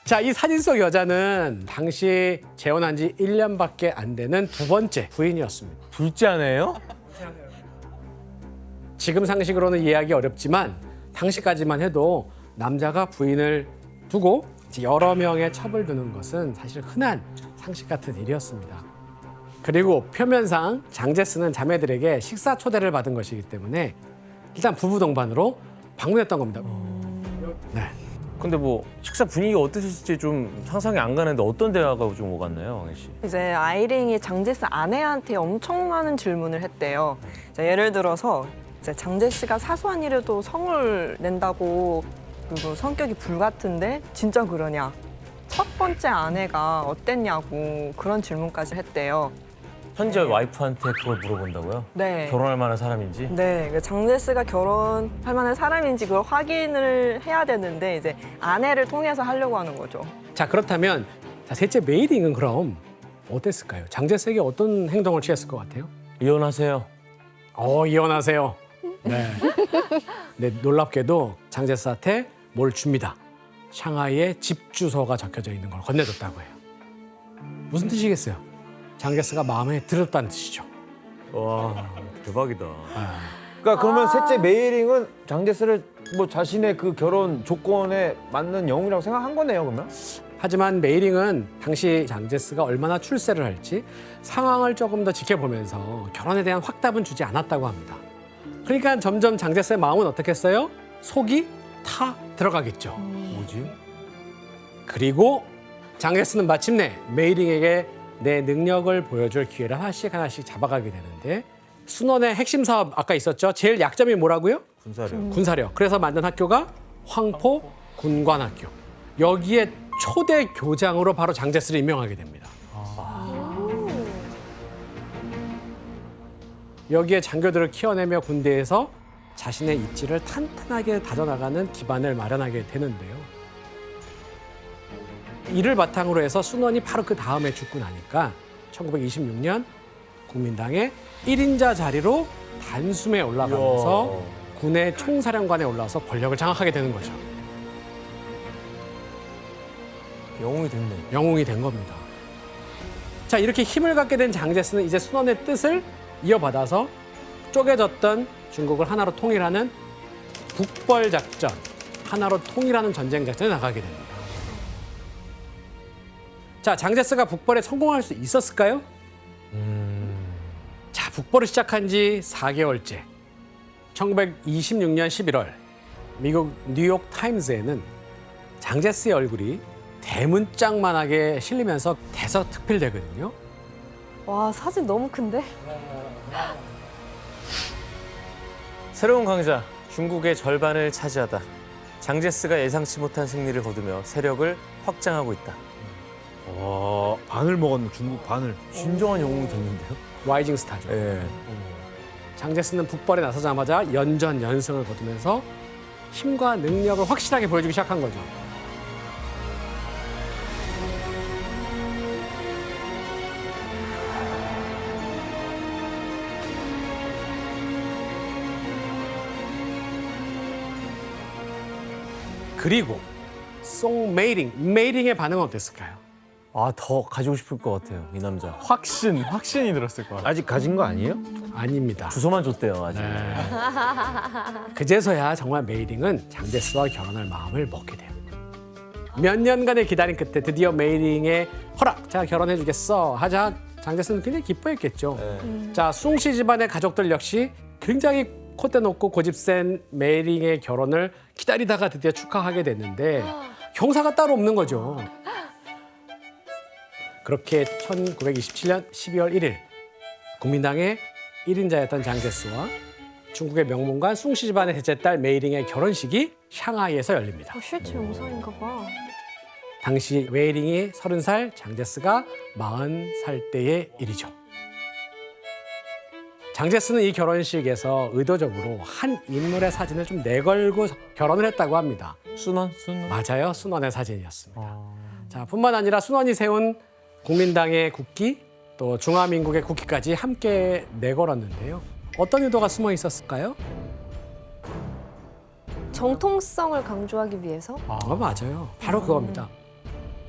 자, 이 사진 속 여자는 당시 재혼한 지 1년밖에 안 되는 두 번째 부인이었습니다. 둘째 아내예요? 지금 상식으로는 이해하기 어렵지만 당시까지만 해도 남자가 부인을 두고 여러 명의 첩을 두는 것은 사실 흔한 상식 같은 일이었습니다. 그리고 표면상 장제스는 자매들에게 식사 초대를 받은 것이기 때문에 일단 부부 동반으로 방문했던 겁니다. 네. 근데 뭐 식사 분위기가 어떠실지 좀 상상이 안 가는데 어떤 대화가 좀 오갔나요, 왕혜 씨? 이제 아이링이 장제스 아내한테 엄청 많은 질문을 했대요. 자, 예를 들어서 이제 장제스가 사소한 일에도 성을 낸다고 그리고 성격이 불같은데 진짜 그러냐? 첫 번째 아내가 어땠냐고 그런 질문까지 했대요. 현재 와이프한테 그걸 물어본다고요? 네. 결혼할 만한 사람인지? 네, 그 장제스가 결혼할 만한 사람인지 그걸 확인을 해야 되는데 이제 아내를 통해서 하려고 하는 거죠. 자, 그렇다면 자, 셋째 메이링은 그럼 어땠을까요? 장제스에게 어떤 행동을 취했을 것 같아요? 이혼하세요. 이혼하세요. 네. 네, 놀랍게도 장제스한테 뭘 줍니다. 샹하이에 집 주소가 적혀져 있는 걸 건네줬다고 해요. 무슨 뜻이겠어요? 장제스가 마음에 들었다는 뜻이죠. 와, 대박이다. 그러니까 그러면 셋째 메이링은 장제스를 뭐 자신의 그 결혼 조건에 맞는 영웅이라고 생각한 거네요, 그러면? 하지만 메이링은 당시 장제스가 얼마나 출세를 할지 상황을 조금 더 지켜보면서 결혼에 대한 확답은 주지 않았다고 합니다. 그러니까 점점 장제스의 마음은 어떻겠어요? 속이 타 들어가겠죠. 뭐지? 그리고 장제스는 마침내 메이링에게 내 능력을 보여줄 기회를 하나씩 잡아가게 되는데 순원의 핵심 사업 아까 있었죠? 제일 약점이 뭐라고요? 군사력. 군사력. 그래서 만든 학교가 황포 군관학교. 여기에 초대 교장으로 바로 장제스를 임명하게 됩니다. 여기에 장교들을 키워내며 군대에서 자신의 입지를 탄탄하게 다져나가는 기반을 마련하게 되는데요. 이를 바탕으로 해서 순원이 바로 그 다음에 죽고 나니까 1926년 국민당의 1인자 자리로 단숨에 올라가면서 군의 총사령관에 올라와서 권력을 장악하게 되는 거죠. 영웅이 됐네. 영웅이 된 겁니다. 자, 이렇게 힘을 갖게 된 장제스는 이제 순원의 뜻을 이어받아서 쪼개졌던 중국을 하나로 통일하는 북벌작전, 하나로 통일하는 전쟁 작전에 나가게 됩니다. 자, 장제스가 북벌에 성공할 수 있었을까요? 자, 북벌을 시작한 지 4개월째. 1926년 11월 미국 뉴욕 타임즈에는 장제스의 얼굴이 대문짝만하게 실리면서 대서특필되거든요. 와, 사진 너무 큰데? 새로운 강자, 중국의 절반을 차지하다. 장제스가 예상치 못한 승리를 거두며 세력을 확장하고 있다. 와, 반을 먹었네, 중국 반을. 진정한 영웅이 됐는데요? 라이징 스타죠. 예. 장제스는 북벌에 나서자마자 연전연승을 거두면서 힘과 능력을 확실하게 보여주기 시작한 거죠. 그리고 송 메이링의 반응은 어땠을까요? 아, 더 가지고 싶을 것 같아요, 이 남자. 확신이 들었을 것 같아요. 아직 가진 거 아니에요? 아닙니다. 주소만 줬대요, 아직. 그제서야 정말 메이링은 장제스와 결혼할 마음을 먹게 돼요. 몇 년간의 기다림 끝에 드디어 메이링의 허락, 자 결혼해주겠어 하자 장제스는 굉장히 기뻐했겠죠. 자, 숭씨 집안의 가족들 역시 굉장히 콧대 높고 고집센 메이링의 결혼을 기다리다가 드디어 축하하게 됐는데 경사가 따로 없는 거죠. 그렇게 1927년 12월 1일 국민당의 1인자였던 장제스와 중국의 명문관 숭씨 집안의 셋째 딸 메이링의 결혼식이 샹하이에서 열립니다. 실제 영상인가 봐. 당시 메이링이 30살, 장제스가 40살 때의 일이죠. 장제스는 이 결혼식에서 의도적으로 한 인물의 사진을 좀 내걸고 결혼을 했다고 합니다. 순원? 맞아요. 순원의 사진이었습니다. 자, 뿐만 아니라 순원이 세운 국민당의 국기, 또 중화민국의 국기까지 함께 내걸었는데요. 어떤 의도가 숨어 있었을까요? 정통성을 강조하기 위해서? 맞아요. 바로 그겁니다.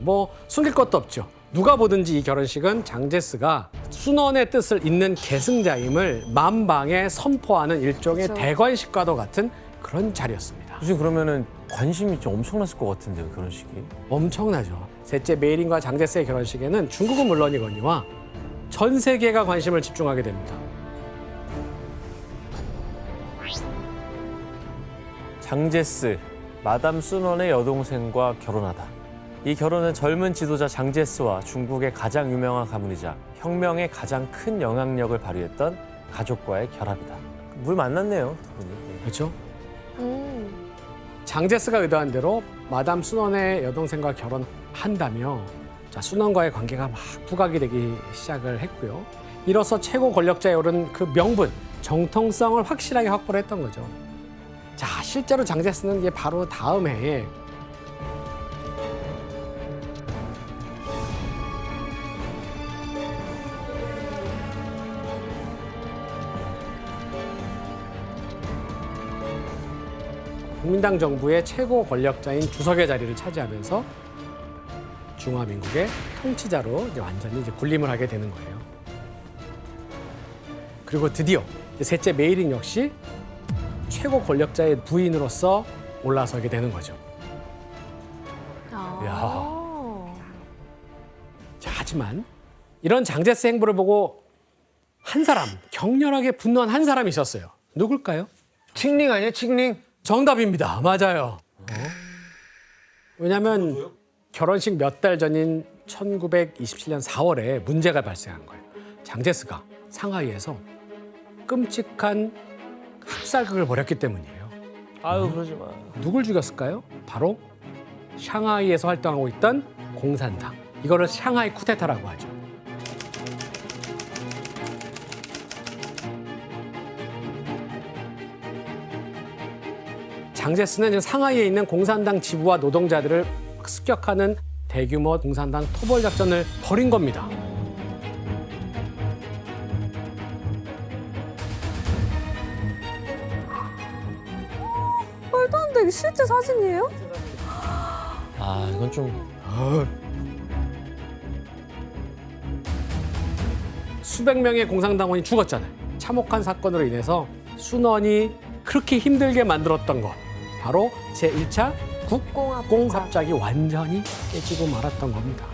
뭐 숨길 것도 없죠. 누가 보든지 이 결혼식은 장제스가 순원의 뜻을 잇는 계승자임을 만방에 선포하는 일종의 그렇죠. 대관식과도 같은 그런 자리였습니다. 요즘 그러면은 관심이 좀 엄청났을 것 같은데요, 결혼식이. 엄청나죠. 셋째 메이린과 장제스의 결혼식에는 중국은 물론이거니와 전 세계가 관심을 집중하게 됩니다. 장제스, 마담 순원의 여동생과 결혼하다. 이 결혼은 젊은 지도자 장제스와 중국의 가장 유명한 가문이자 혁명에 가장 큰 영향력을 발휘했던 가족과의 결합이다. 물 만났네요, 두 분이. 그렇죠? 음. 장제스가 의도한 대로 마담 순원의 여동생과 결혼한다며 자, 순원과의 관계가 막 부각이 되기 시작을 했고요. 이로써 최고 권력자에 오른 그 명분, 정통성을 확실하게 확보를 했던 거죠. 자, 실제로 장제스는 이게 바로 다음 해에 국민당 정부의 최고 권력자인 주석의 자리를 차지하면서 중화민국의 통치자로 이제 완전히 이제 군림을 하게 되는 거예요. 그리고 드디어 이제 셋째 메이린 역시 최고 권력자의 부인으로서 올라서게 되는 거죠. 아. 자, 하지만 이런 장제스 행보를 보고 한 사람, 격렬하게 분노한 한 사람이 있었어요. 누굴까요? 칭링 아니에요? 칭링? 정답입니다. 맞아요. 왜냐하면 결혼식 몇 달 전인 1927년 4월에 문제가 발생한 거예요. 장제스가 상하이에서 끔찍한 학살극을 벌였기 때문이에요. 아유, 그러지 마. 누굴 죽였을까요? 바로 샹하이에서 활동하고 있던 공산당. 이거를 샹하이 쿠데타라고 하죠. 장제스는 지금 상하이에 있는 공산당 지부와 노동자들을 습격하는 대규모 공산당 토벌 작전을 벌인 겁니다. 말도 안 돼. 이게 실제 사진이에요? 아, 이건 좀. 수백 명의 공산당원이 죽었잖아요. 참혹한 사건으로 인해서 순원이 그렇게 힘들게 만들었던 것. 바로 제1차 국공합작이 완전히 깨지고 말았던 겁니다.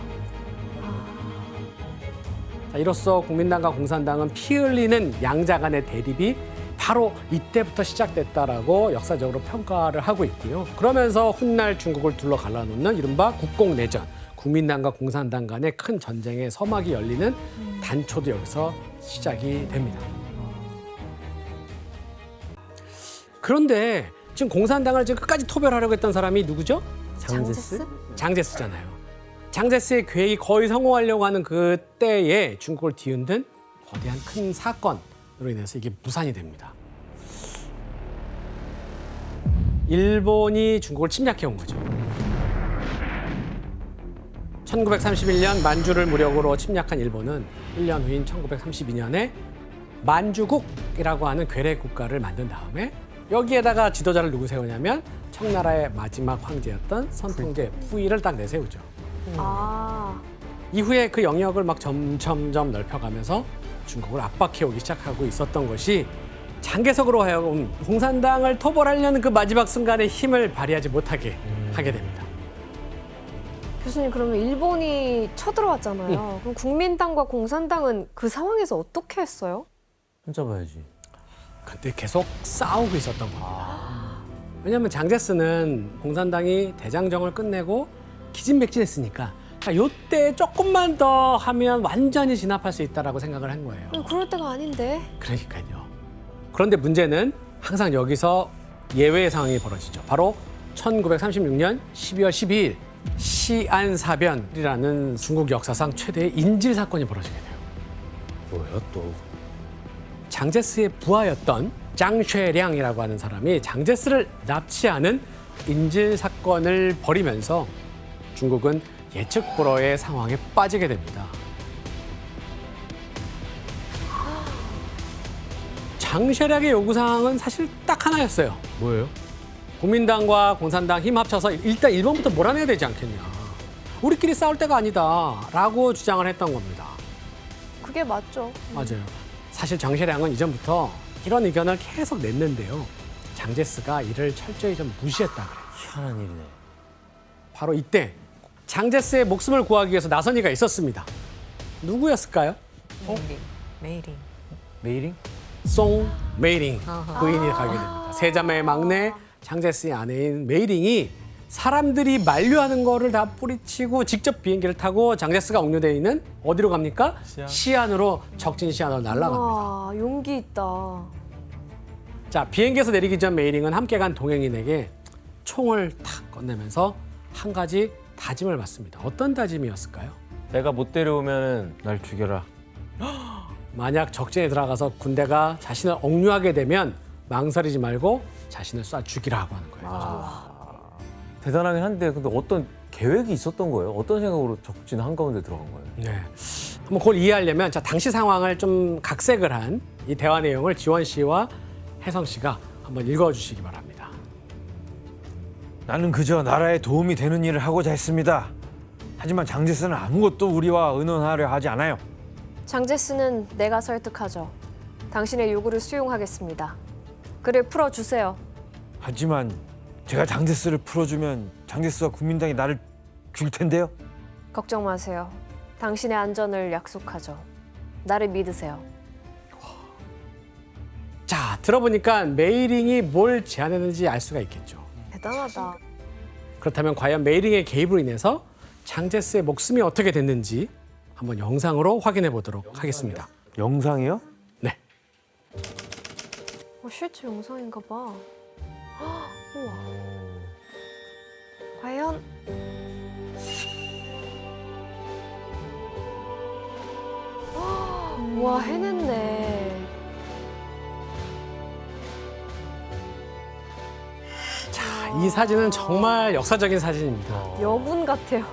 자, 이로써 국민당과 공산당은 피 흘리는 양자 간의 대립이 바로 이때부터 시작됐다라고 역사적으로 평가를 하고 있고요. 그러면서 훗날 중국을 둘러 갈라놓는 이른바 국공내전, 국민당과 공산당 간의 큰 전쟁의 서막이 열리는 단초도 여기서 시작이 됩니다. 그런데 지금 공산당을 지금 끝까지 토벌하려고 했던 사람이 누구죠? 장제스? 장제스잖아요. 장제스의 계획이 거의 성공하려고 하는 그때에 중국을 뒤흔든 거대한 큰 사건으로 인해서 이게 무산이 됩니다. 일본이 중국을 침략해 온 거죠. 1931년 만주를 무력으로 침략한 일본은 1년 후인 1932년에 만주국이라고 하는 괴뢰 국가를 만든 다음에 여기에다가 지도자를 누구 세우냐면 청나라의 마지막 황제였던 선통제 푸이를 딱 내세우죠. 아. 이후에 그 영역을 막 점점점 넓혀가면서 중국을 압박해오기 시작하고 있었던 것이 장개석으로 하여금 공산당을 토벌하려는 그 마지막 순간에 힘을 발휘하지 못하게 하게 됩니다. 교수님 그러면 일본이 쳐들어왔잖아요. 그럼 국민당과 공산당은 그 상황에서 어떻게 했어요? 혼자 봐야지. 그때 계속 싸우고 있었던 겁니다. 왜냐하면 장제스는 공산당이 대장정을 끝내고 기진맥진했으니까 이때 조금만 더 하면 완전히 진압할 수 있다라고 생각을 한 거예요. 그럴 때가 아닌데. 그러니까요. 그런데 문제는 항상 여기서 예외의 상황이 벌어지죠. 바로 1936년 12월 12일 시안사변이라는 중국 역사상 최대의 인질 사건이 벌어지게 돼요. 뭐야 또? 장제스의 부하였던 장쉐량이라고 하는 사람이 장제스를 납치하는 인질 사건을 벌이면서 중국은 예측 불허의 상황에 빠지게 됩니다. 장쉐량의 요구사항은 사실 딱 하나였어요. 뭐예요? 국민당과 공산당 힘 합쳐서 일단 일본부터 몰아내야 되지 않겠냐. 우리끼리 싸울 때가 아니다라고 주장을 했던 겁니다. 그게 맞죠. 맞아요. 사실 정세량은 이전부터 이런 의견을 계속 냈는데요. 장제스가 이를 철저히 좀 무시했다 그래요. 희한한 일이네. 바로 이때 장제스의 목숨을 구하기 위해서 나선 이가 있었습니다. 누구였을까요? 메이링. 메이링? 송 메이링 부인이 가게 됩니다. 세 자매의 막내 장제스의 아내인 메이링이 사람들이 만류하는 거를 다 뿌리치고 직접 비행기를 타고 장제스가 옥류되어 있는 어디로 갑니까? 시안으로 적진 시안으로 날아갑니다. 와, 용기 있다. 자, 비행기에서 내리기 전 메이링은 함께 간 동행인에게 총을 탁 건네면서 한 가지 다짐을 받습니다. 어떤 다짐이었을까요? 내가 못 데려오면 날 죽여라. 만약 적진에 들어가서 군대가 자신을 억류하게 되면 망설이지 말고 자신을 쏴 죽이라고 하는 거예요. 대단하긴 한데 근데 어떤 계획이 있었던 거예요? 어떤 생각으로 적진 한가운데 들어간 거예요? 네. 한번 그걸 이해하려면 자, 당시 상황을 좀 각색을 한 이 대화 내용을 지원 씨와 혜성 씨가 한번 읽어주시기 바랍니다. 나는 그저 나라에 도움이 되는 일을 하고자 했습니다. 하지만 장제스는 아무것도 우리와 의논하려 하지 않아요. 장제스는 내가 설득하죠. 당신의 요구를 수용하겠습니다. 그를 풀어주세요. 하지만 제가 장제스를 풀어주면 장제스와 국민당이 나를 죽일 텐데요. 걱정 마세요. 당신의 안전을 약속하죠. 나를 믿으세요. 자, 들어보니까 메이링이 뭘 제안했는지 알 수가 있겠죠. 대단하다. 그렇다면 과연 메이링의 개입으로 인해서 장제스의 목숨이 어떻게 됐는지 한번 영상으로 확인해 보도록 하겠습니다. 영상이요? 네. 실제 영상인가 봐. 헉, 우와. 과연 헉, 와, 해냈네. 자, 이 사진은 정말 역사적인 사진입니다. 여분 같아요.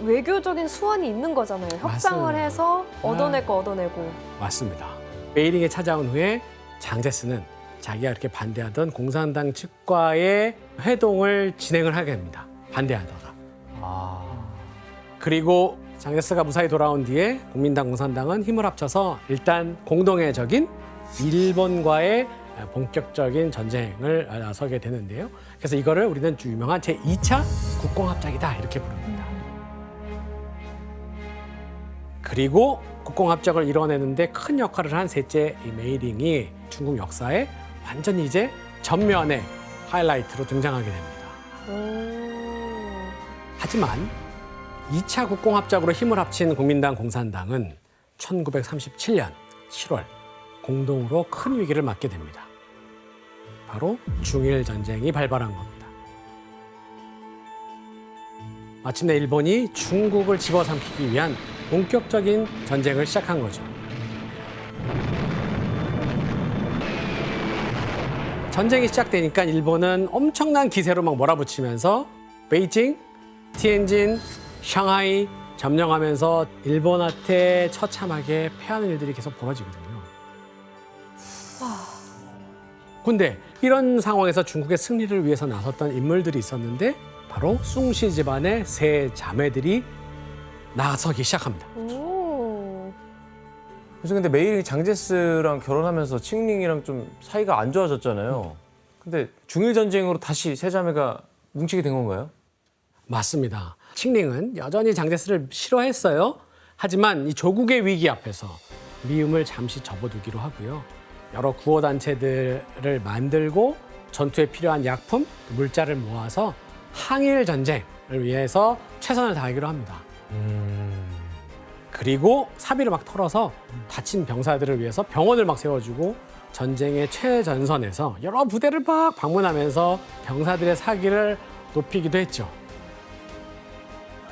외교적인 수완이 있는 거잖아요. 협상을 맞습니다. 해서 얻어낼 거 얻어내고. 맞습니다. 메이링에 찾아온 후에 장제스는 자기가 이렇게 반대하던 공산당 측과의 회동을 진행을 하게 됩니다. 반대하다가. 그리고 장제스가 무사히 돌아온 뒤에 국민당, 공산당은 힘을 합쳐서 일단 공동의 적인 일본과의 본격적인 전쟁을 나서게 되는데요. 그래서 이거를 우리는 유명한 제2차 국공합작이다 이렇게 부릅니다. 그리고 국공합작을 이뤄내는데 큰 역할을 한 셋째 이 메이링이 중국 역사에 완전히 이제 전면의 하이라이트로 등장하게 됩니다. 하지만 2차 국공합작으로 힘을 합친 국민당, 공산당은 1937년 7월 공동으로 큰 위기를 맞게 됩니다. 바로 중일 전쟁이 발발한 겁니다. 마침내 일본이 중국을 집어삼키기 위한 본격적인 전쟁을 시작한 거죠. 전쟁이 시작되니까 일본은 엄청난 기세로 막 몰아붙이면서 베이징, 티엔진, 상하이 점령하면서 일본한테 처참하게 패하는 일들이 계속 벌어지거든요. 근데 이런 상황에서 중국의 승리를 위해서 나섰던 인물들이 있었는데 바로 숭시 집안의 세 자매들이 나서기 시작합니다. 오. 그래서 근데 메이링이 장제스랑 결혼하면서 칭링이랑 좀 사이가 안 좋아졌잖아요. 근데 중일 전쟁으로 다시 세 자매가 뭉치게 된 건가요? 맞습니다. 칭링은 여전히 장제스를 싫어했어요. 하지만 이 조국의 위기 앞에서 미움을 잠시 접어두기로 하고요. 여러 구호단체들을 만들고 전투에 필요한 약품, 물자를 모아서 항일 전쟁을 위해서 최선을 다하기로 합니다. 그리고 사비를 막 털어서 다친 병사들을 위해서 병원을 막 세워주고 전쟁의 최전선에서 여러 부대를 막 방문하면서 병사들의 사기를 높이기도 했죠.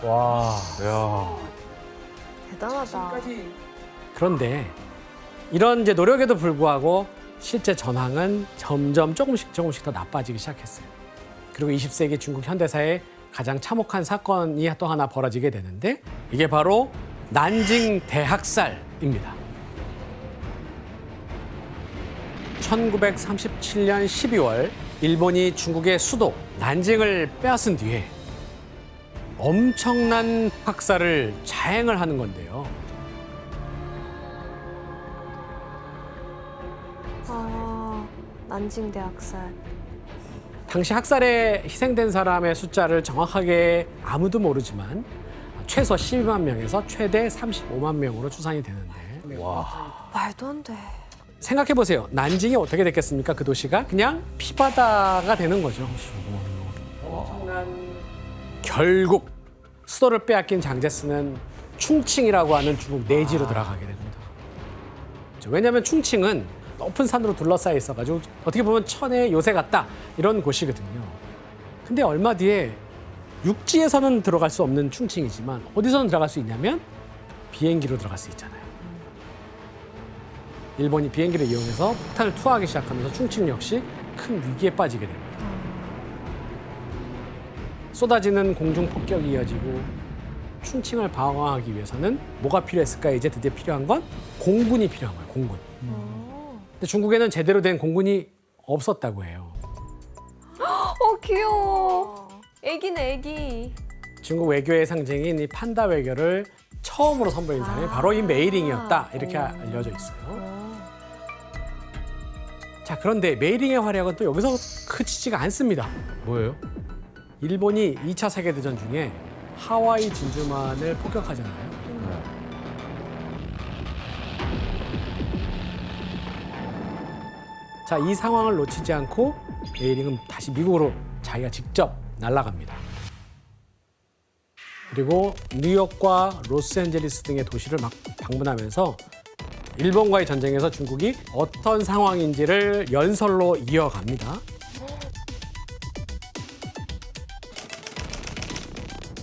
와, 야. 대단하다. 그런데 이런 이제 노력에도 불구하고 실제 전황은 점점 조금씩 더 나빠지기 시작했어요. 그리고 20세기 중국 현대사의 가장 참혹한 사건이 또 하나 벌어지게 되는데 이게 바로 난징 대학살입니다. 1937년 12월 일본이 중국의 수도 난징을 빼앗은 뒤에 엄청난 학살을 자행을 하는 건데요. 난징대 학살. 당시 학살에 희생된 사람의 숫자를 정확하게 아무도 모르지만 최소 12만 명에서 최대 35만 명으로 추산이 되는데 말도 안 돼. 생각해 보세요. 난징이 어떻게 됐겠습니까? 그 도시가 그냥 피바다가 되는 거죠. 결국 수도를 빼앗긴 장제스는 충칭이라고 하는 중국 내지로 들어가게 됩니다. 왜냐하면 충칭은 높은 산으로 둘러싸여 있어가지고 어떻게 보면 천의 요새 같다 이런 곳이거든요. 근데 얼마 뒤에 육지에서는 들어갈 수 없는 충칭이지만 어디서는 들어갈 수 있냐면 비행기로 들어갈 수 있잖아요. 일본이 비행기를 이용해서 폭탄을 투하하기 시작하면서 충칭 역시 큰 위기에 빠지게 됩니다. 쏟아지는 공중 폭격이 이어지고 충칭을 방어하기 위해서는 뭐가 필요했을까? 이제 드디어 필요한 건 공군이 필요한 거예요. 공군. 근데 중국에는 제대로 된 공군이 없었다고 해요. 귀여워. 애기네, 애기. 중국 외교의 상징인 이 판다 외교를 처음으로 선보인 사람이 바로 이 메이링이었다. 이렇게 알려져 있어요. 자, 그런데 메이링의 활약은 또 여기서 그치지가 않습니다. 뭐예요? 일본이 2차 세계대전 중에 하와이 진주만을 폭격하잖아요. 자, 이 상황을 놓치지 않고 메이링은 다시 미국으로 자기가 직접 날아갑니다. 그리고 뉴욕과 로스앤젤레스 등의 도시를 막 방문하면서 일본과의 전쟁에서 중국이 어떤 상황인지를 연설로 이어갑니다.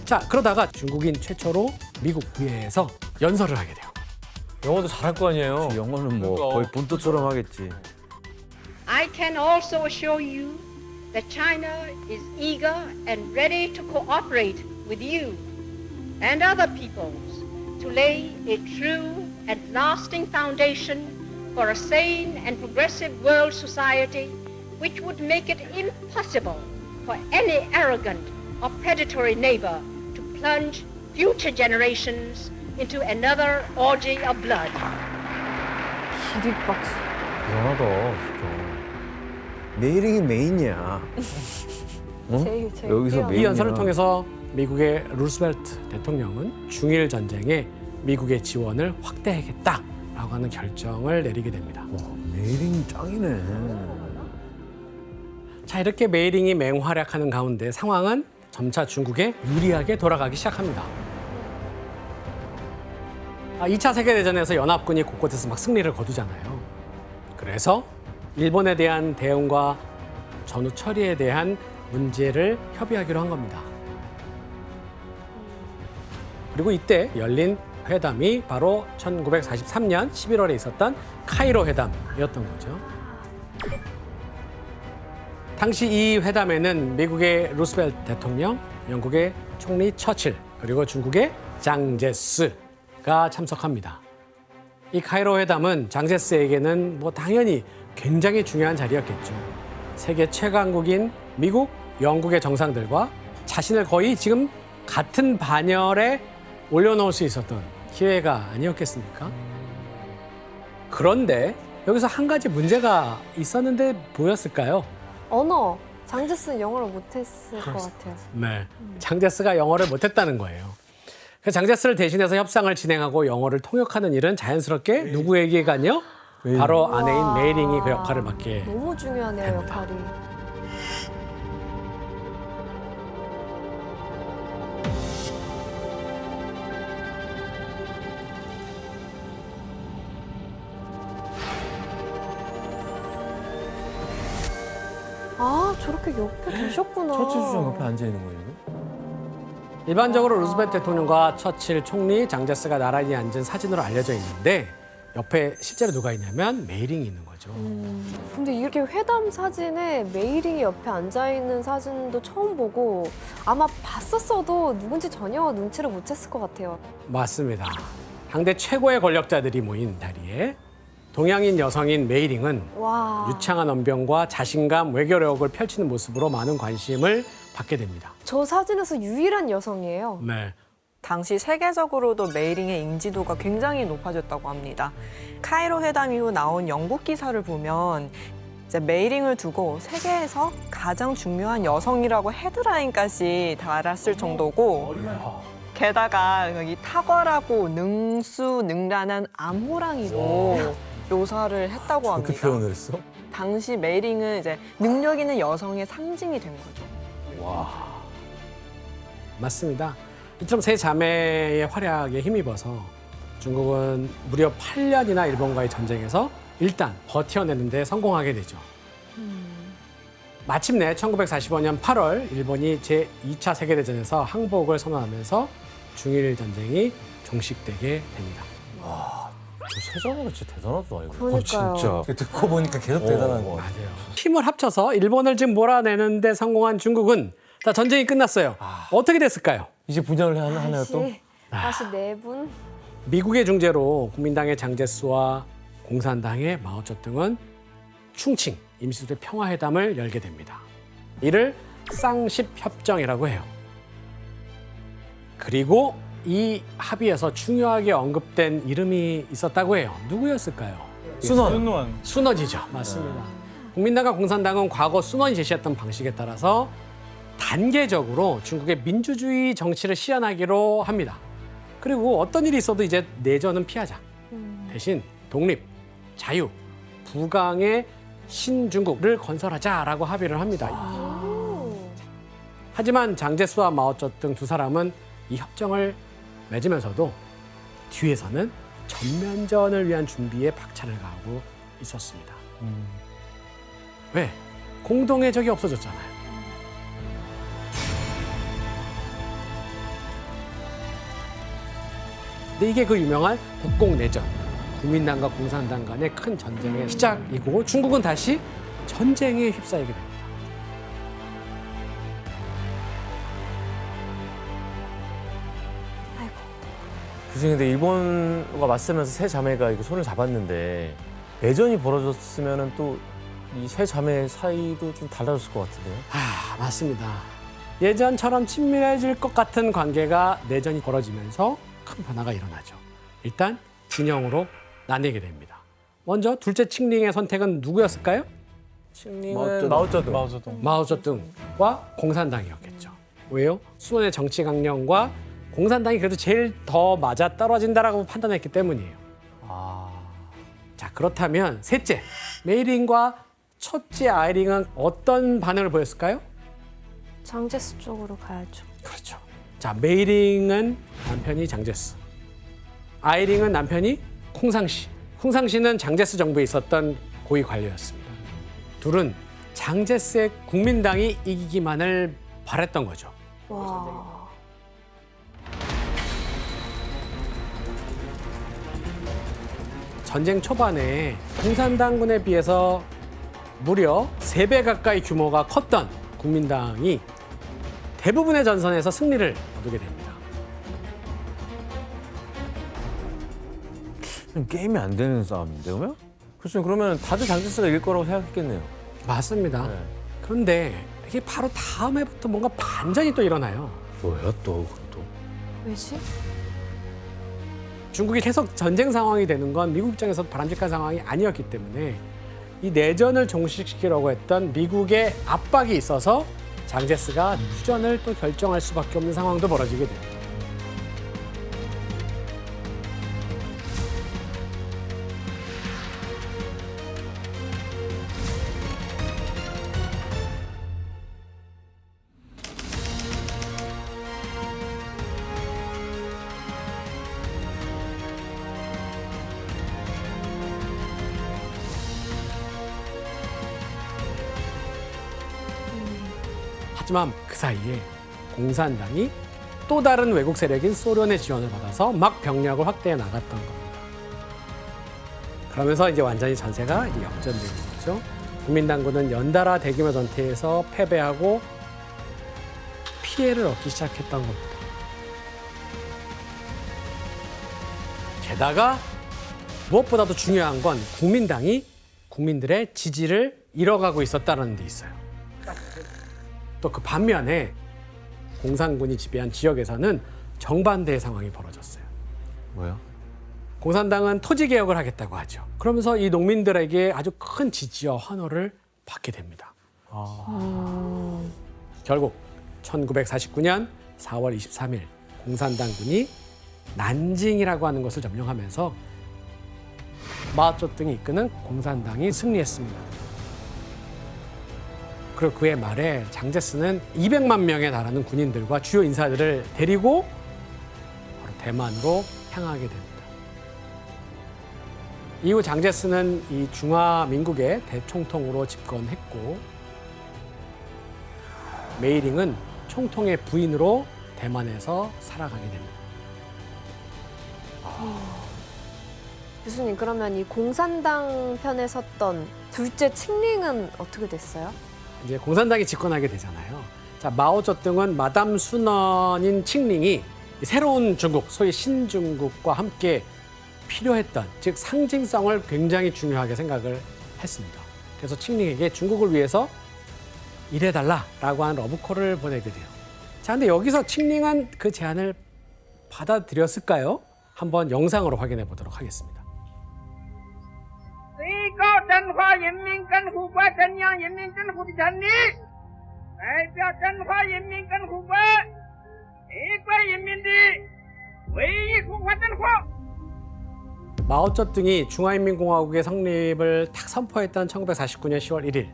자, 그러다가 중국인 최초로 미국 의회에서 연설을 하게 돼요. 영어도 잘할 거 아니에요. 영어는 뭐 거의 본토처럼 하겠지. I can also assure you that China is eager and ready to cooperate with you and other peoples to lay a true and lasting foundation for a sane and progressive world society which would make it impossible for any arrogant or predatory neighbor to plunge future generations into another orgy of blood. 기립박수. 대단하다, 진짜. 메이링이 메인이야. 제일 여기서 뛰어난. 이 연설을 통해서 미국의 루스벨트 대통령은 중일 전쟁에 미국의 지원을 확대하겠다라고 하는 결정을 내리게 됩니다. 메이링이 짱이네. 자, 이렇게 메이링이 맹활약하는 가운데 상황은 점차 중국에 유리하게 돌아가기 시작합니다. 2차 세계대전에서 연합군이 곳곳에서 막 승리를 거두잖아요. 그래서 일본에 대한 대응과 전후 처리에 대한 문제를 협의하기로 한 겁니다. 그리고 이때 열린 회담이 바로 1943년 11월에 있었던 카이로 회담이었던 거죠. 당시 이 회담에는 미국의 루스벨트 대통령, 영국의 총리 처칠, 그리고 중국의 장제스가 참석합니다. 이 카이로 회담은 장제스에게는 뭐 당연히 굉장히 중요한 자리였겠죠. 세계 최강국인 미국, 영국의 정상들과 자신을 거의 지금 같은 반열에 올려놓을 수 있었던 기회가 아니었겠습니까? 그런데 여기서 한 가지 문제가 있었는데 뭐였을까요? 언어. 장제스는 영어를 못했을 것 같아요. 네, 장제스가 영어를 못했다는 거예요. 그래서 장제스를 대신해서 협상을 진행하고 영어를 통역하는 일은 자연스럽게 누구에게 가뇨? 바로 아내인 메이링이 그 역할을 맡게. 너무 중요하네요, 됩니다. 역할이. 아, 저렇게 옆에 계셨구나. 처칠 수장 옆에 앉아 있는 거예요. 일반적으로 루스벨트 대통령과 처칠 총리, 장제스가 나란히 앉은 사진으로 알려져 있는데 옆에 실제로 누가 있냐면 메이링이 있는 거죠. 근데 이렇게 회담 사진에 메이링이 옆에 앉아있는 사진도 처음 보고 아마 봤었어도 누군지 전혀 눈치를 못 챘을 것 같아요. 맞습니다. 당대 최고의 권력자들이 모인 자리에 동양인 여성인 메이링은 와. 유창한 언변과 자신감, 외교력을 펼치는 모습으로 많은 관심을 받게 됩니다. 저 사진에서 유일한 여성이에요. 네. 당시 세계적으로도 메이링의 인지도가 굉장히 높아졌다고 합니다. 카이로 회담 이후 나온 영국 기사를 보면 이제 메이링을 두고 세계에서 가장 중요한 여성이라고 헤드라인까지 달았을 정도고 게다가 여기 탁월하고 능수능란한 암호랑이로 묘사를 했다고 합니다. 그렇게 표현을 했어? 당시 메이링은 이제 능력 있는 여성의 상징이 된 거죠. 맞습니다. 이처럼 세 자매의 활약에 힘입어서 중국은 무려 8년이나 일본과의 전쟁에서 일단 버텨내는 데 성공하게 되죠. 마침내 1945년 8월 일본이 제2차 세계대전에서 항복을 선언하면서 중일 전쟁이 종식되게 됩니다. 세자매가 진짜 대단하다 이거. 그러니까요. 듣고 보니까 계속 대단한 거 같아. 맞아요. 힘을 합쳐서 일본을 지금 몰아내는 데 성공한 중국은 자, 전쟁이 끝났어요. 어떻게 됐을까요? 이제 분열을 하나요 또? 다시 네 분. 미국의 중재로 국민당의 장제스와 공산당의 마오쩌둥은 충칭 임시수대 평화회담을 열게 됩니다. 이를 쌍십협정이라고 해요. 그리고 이 합의에서 중요하게 언급된 이름이 있었다고 해요. 누구였을까요? 순원. 순원이죠. 맞습니다. 국민당과 공산당은 과거 순원이 제시했던 방식에 따라서 단계적으로 중국의 민주주의 정치를 실현하기로 합니다. 그리고 어떤 일이 있어도 이제 내전은 피하자. 대신 독립, 자유, 부강의 신중국을 건설하자라고 합의를 합니다. 하지만 장제스와 마오쩌둥 두 사람은 이 협정을 맺으면서도 뒤에서는 전면전을 위한 준비에 박차를 가하고 있었습니다. 왜? 공동의 적이 없어졌잖아요. 근데 이게 그 유명한 국공내전, 국민당과 공산당 간의 큰 전쟁의 시작이고 중국은 다시 전쟁에 휩싸이게 됩니다. 그래서 근데 일본과 맞서면서 세 자매가 이렇게 손을 잡았는데 내전이 벌어졌으면은 또 이 세 자매 사이도 좀 달라졌을 것 같은데요. 아, 맞습니다. 예전처럼 친밀해질 것 같은 관계가 내전이 벌어지면서 큰 변화가 일어나죠. 일단 진영으로 나뉘게 됩니다. 먼저 둘째 칭링의 선택은 누구였을까요? 칭링은 마오쩌둥. 마오쩌둥. 마오쩌둥과 공산당이었겠죠. 왜요? 수원의 정치 강령과 공산당이 그래도 제일 더 맞아 떨어진다라고 판단했기 때문이에요. 자, 그렇다면 셋째 메이링과 첫째 아이링은 어떤 반응을 보였을까요? 장제스 쪽으로 가야죠. 그렇죠. 자, 메이링은 남편이 장제스, 아이링은 남편이 콩상시. 콩상시는 장제스 정부에 있었던 고위 관료였습니다. 둘은 장제스의 국민당이 이기기만을 바랬던 거죠. 와. 전쟁 초반에 공산당군에 비해서 무려 3배 가까이 규모가 컸던 국민당이 대부분의 전선에서 승리를 거두게 됩니다. 게임이 안 되는 싸움인데 그러면? 그렇죠. 그러면 다들 장제스가 이길 거라고 생각했겠네요. 맞습니다. 네. 그런데 이게 바로 다음 해부터 뭔가 반전이 또 일어나요. 뭐야 또 그것도? 왜지? 중국이 계속 전쟁 상황이 되는 건 미국 입장에서 바람직한 상황이 아니었기 때문에 이 내전을 종식시키려고 했던 미국의 압박이 있어서 장제스가 휴전을 또 결정할 수밖에 없는 상황도 벌어지게 됩니다. 하지만 그 사이에 공산당이 또 다른 외국 세력인 소련의 지원을 받아서 막 병력을 확대해 나갔던 겁니다. 그러면서 이제 완전히 전세가 이제 역전되는 거죠. 국민당군은 연달아 대규모 전투에서 패배하고 피해를 얻기 시작했던 겁니다. 게다가 무엇보다도 중요한 건 국민당이 국민들의 지지를 잃어가고 있었다는 데 있어요. 또 그 반면에 공산군이 지배한 지역에서는 정반대의 상황이 벌어졌어요. 뭐요? 공산당은 토지 개혁을 하겠다고 하죠. 그러면서 이 농민들에게 아주 큰 지지와 환호를 받게 됩니다. 결국 1949년 4월 23일 공산당군이 난징이라고 하는 것을 점령하면서 마오쩌둥이 이끄는 공산당이 승리했습니다. 그리고 그해 말에 장제스는 200만 명에 달하는 군인들과 주요 인사들을 데리고 바로 대만으로 향하게 됩니다. 이후 장제스는 이 중화민국의 대총통으로 집권했고 메이링은 총통의 부인으로 대만에서 살아가게 됩니다. 교수님, 그러면 이 공산당 편에 섰던 둘째 칭링은 어떻게 됐어요? 이제 공산당이 집권하게 되잖아요. 자, 마오쩌둥은 마담 순원인 칭링이 새로운 중국, 소위 신중국과 함께 필요했던, 즉 상징성을 굉장히 중요하게 생각을 했습니다. 그래서 칭링에게 중국을 위해서 일해달라라고 하는 러브콜을 보내게 돼요. 자, 근데 여기서 칭링은 그 제안을 받아들였을까요? 한번 영상으로 확인해 보도록 하겠습니다. 最高中华人民共和国中央人民政府的权利，代表中华人民共和国全国人民的唯一合法政府。 마오쩌둥이 중화인민공화국의 성립을 딱 선포했던 1949년 10월 1일.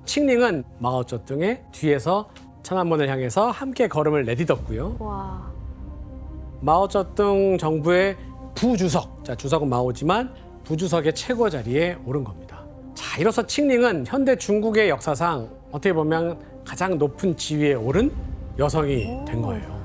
칭링은 마오쩌둥의 뒤에서 천안문을 향해서 함께 걸음을 내딛었고요. 와, 마오쩌둥 정부의 부주석, 자, 주석은 마오지만 부주석의 최고 자리에 오른 겁니다. 자, 이로써 칭링은 현대 중국의 역사상 어떻게 보면 가장 높은 지위에 오른 여성이 된 거예요.